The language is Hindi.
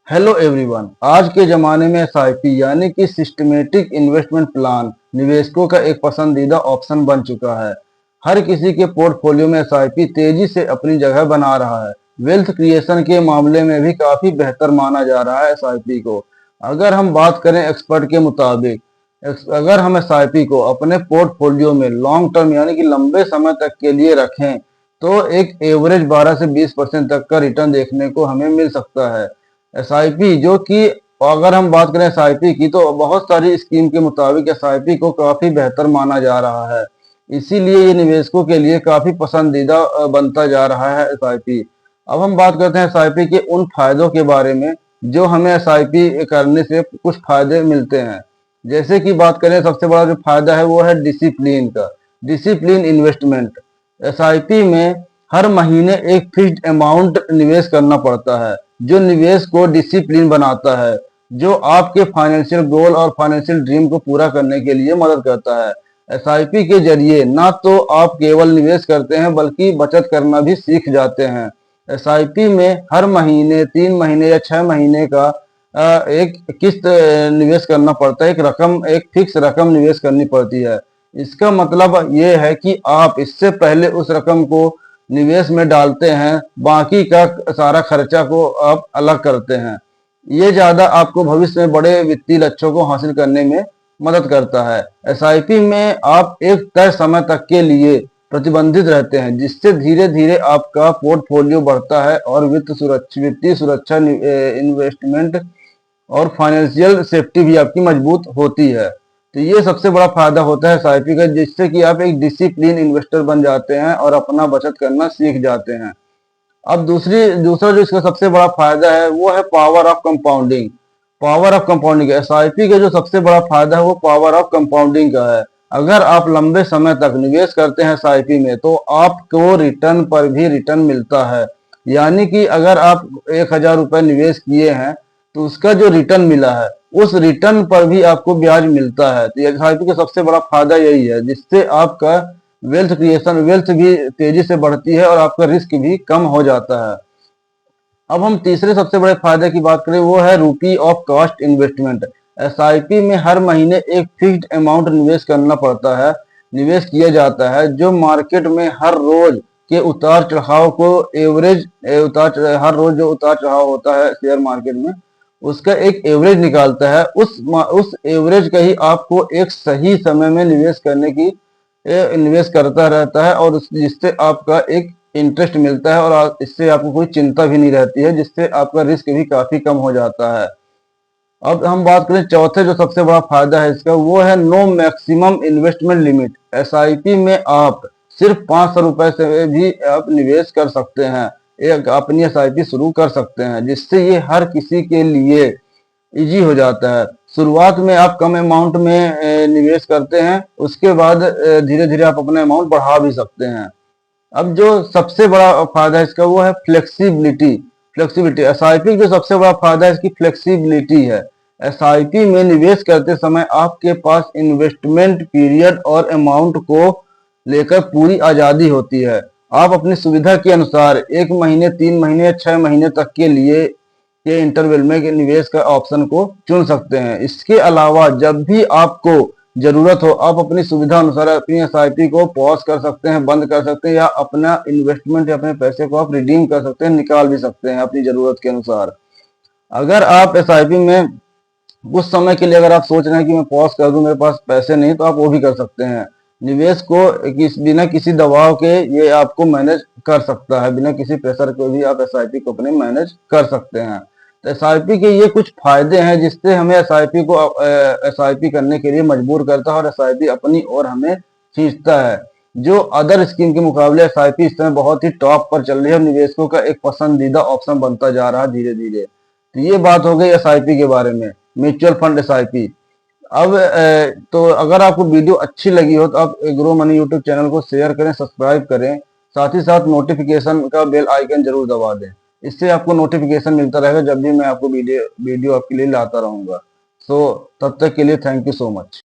Hello everyone. आज के ज़माने में एसआईपी यानी कि सिस्टमेटिक इन्वेस्टमेंट प्लान निवेशकों का एक पसंदीदा ऑप्शन बन चुका है। हर किसी के पोर्टफोलियो में एसआईपी तेजी से अपनी जगह बना रहा है। वेल्थ क्रिएशन के मामले में भी काफ़ी बेहतर माना जा रहा है एसआईपी को। अगर हम बात करें एक्सपर्ट के मुताबिक, अगर हम एसआईपी को अपने पोर्टफोलियो में लॉन्ग टर्म यानी कि लंबे समय तक के लिए रखें तो एक एवरेज 12 से 20% तक का रिटर्न देखने को हमें मिल सकता है। एसआईपी जो कि अगर हम बात करें एसआईपी की तो बहुत सारी स्कीम के मुताबिक एसआईपी को काफ़ी बेहतर माना जा रहा है। इसीलिए ये निवेशकों के लिए काफ़ी पसंदीदा बनता जा रहा है एसआईपी। अब हम बात करते हैं एसआईपी के उन फायदों के बारे में जो हमें एसआईपी करने से कुछ फायदे मिलते हैं। जैसे कि बात करें, सबसे बड़ा जो फायदा है वो है डिसिप्लिन का। Discipline investment. एसआईपी में हर महीने एक फिक्स्ड अमाउंट निवेश करना पड़ता है जो निवेश को डिसिप्लिन बनाता है, जो आपके फाइनेंशियल गोल और फाइनेंशियल ड्रीम को पूरा करने के लिए मदद करता है। एसआईपी के जरिए ना तो आप केवल निवेश करते हैं बल्कि बचत करना भी सीख जाते हैं। एसआईपी में हर महीने 3 महीने या 6 महीने का एक किस्त निवेश करना पड़ता है। एक फिक्स रकम निवेश करनी पड़ती है। इसका मतलब ये है कि आप इससे पहले उस रकम को निवेश में डालते हैं, बाकी का सारा खर्चा को आप अलग करते हैं। ये ज़्यादा आपको भविष्य में बड़े वित्तीय लक्ष्यों को हासिल करने में मदद करता है। एसआईपी में आप एक तय समय तक के लिए प्रतिबंधित रहते हैं, जिससे धीरे धीरे आपका पोर्टफोलियो बढ़ता है और वित्तीय सुरक्षा, इन्वेस्टमेंट और फाइनेंशियल सेफ्टी भी आपकी मजबूत होती है। तो ये सबसे बड़ा फायदा होता है एसआईपी का, जिससे कि आप एक डिसिप्लिन इन्वेस्टर बन जाते हैं और अपना बचत करना सीख जाते हैं। अब दूसरा जो इसका सबसे बड़ा फायदा है वो है power of compounding. Power of compounding, SIP का जो सबसे बड़ा फायदा है वो पावर ऑफ कंपाउंडिंग का है। अगर आप लंबे समय तक निवेश करते हैं एसआईपी में तो आपको रिटर्न पर भी रिटर्न मिलता है। यानी कि अगर आप 1,000 रुपये निवेश किए हैं तो उसका जो रिटर्न मिला है उस रिटर्न पर भी आपको ब्याज मिलता है। तो एसआईपी का सबसे बड़ा फायदा यही है, जिससे आपका वेल्थ भी तेजी से बढ़ती है और आपका रिस्क भी कम हो जाता है। अब हम तीसरे सबसे बड़े फायदे की बात करें, वो है रूपी ऑफ कॉस्ट इन्वेस्टमेंट। एसआईपी में हर महीने एक फिक्स्ड अमाउंट निवेश किया जाता है, जो मार्केट में हर रोज के उतार चढ़ाव को हर रोज जो उतार चढ़ाव होता है शेयर मार्केट में उसका एक एवरेज निकालता है। उस एवरेज का ही आपको एक सही समय में निवेश करता रहता है और जिससे आपका एक इंटरेस्ट मिलता है और इससे आपको कोई चिंता भी नहीं रहती है, जिससे आपका रिस्क भी काफी कम हो जाता है। अब हम बात करें चौथे जो सबसे बड़ा फायदा है इसका, वो है no maximum investment limit. SIP में आप सिर्फ 500 रुपए से भी आप निवेश कर सकते हैं, एक अपनी एसआईपी शुरू कर सकते हैं, जिससे ये हर किसी के लिए इजी हो जाता है। शुरुआत में आप कम अमाउंट में निवेश करते हैं, उसके बाद धीरे धीरे आप अपना अमाउंट बढ़ा भी सकते हैं। अब जो सबसे बड़ा फायदा है इसका वो है फ्लेक्सिबिलिटी। एसआईपी जो सबसे बड़ा फायदा है इसकी फ्लेक्सिबिलिटी है। एसआईपी में निवेश करते समय आपके पास इन्वेस्टमेंट पीरियड और अमाउंट को लेकर पूरी आज़ादी होती है। आप अपनी सुविधा के अनुसार 1 महीने, 3 महीने या 6 महीने तक के लिए के इंटरवल में के निवेश का ऑप्शन को चुन सकते हैं। इसके अलावा जब भी आपको जरूरत हो आप अपनी सुविधा अनुसार अपनी एसआईपी को पॉज कर सकते हैं, बंद कर सकते हैं, या अपना इन्वेस्टमेंट या अपने पैसे को आप रिडीम कर सकते हैं, निकाल भी सकते हैं अपनी जरूरत के अनुसार। अगर आप एसआईपी में कुछ समय के लिए अगर आप सोच रहे हैं कि मैं पॉज कर दूं, मेरे पास पैसे नहीं, तो आप वो भी कर सकते हैं। निवेश को बिना किसी दबाव के ये आपको मैनेज कर सकता है, बिना किसी प्रेशर के भी आप एसआईपी को अपने मैनेज कर सकते हैं। तो एसआईपी के ये कुछ फायदे हैं जिससे हमें एसआईपी करने के लिए मजबूर करता है और एसआईपी अपनी ओर हमें खींचता है। जो अदर स्कीम के मुकाबले एसआईपी इस समय बहुत ही टॉप पर चल रही है और निवेशकों का एक पसंदीदा ऑप्शन बनता जा रहा है धीरे धीरे। तो ये बात हो गई एसआईपी के बारे में, म्यूचुअल फंड एसआईपी। अब तो अगर आपको वीडियो अच्छी लगी हो तो आप ग्रो मनी यूट्यूब चैनल को शेयर करें, सब्सक्राइब करें, साथ ही साथ नोटिफिकेशन का बेल आइकन जरूर दबा दें। इससे आपको नोटिफिकेशन मिलता रहेगा जब भी मैं आपको वीडियो आपके लिए लाता रहूंगा। सो तब तक के लिए थैंक यू सो मच।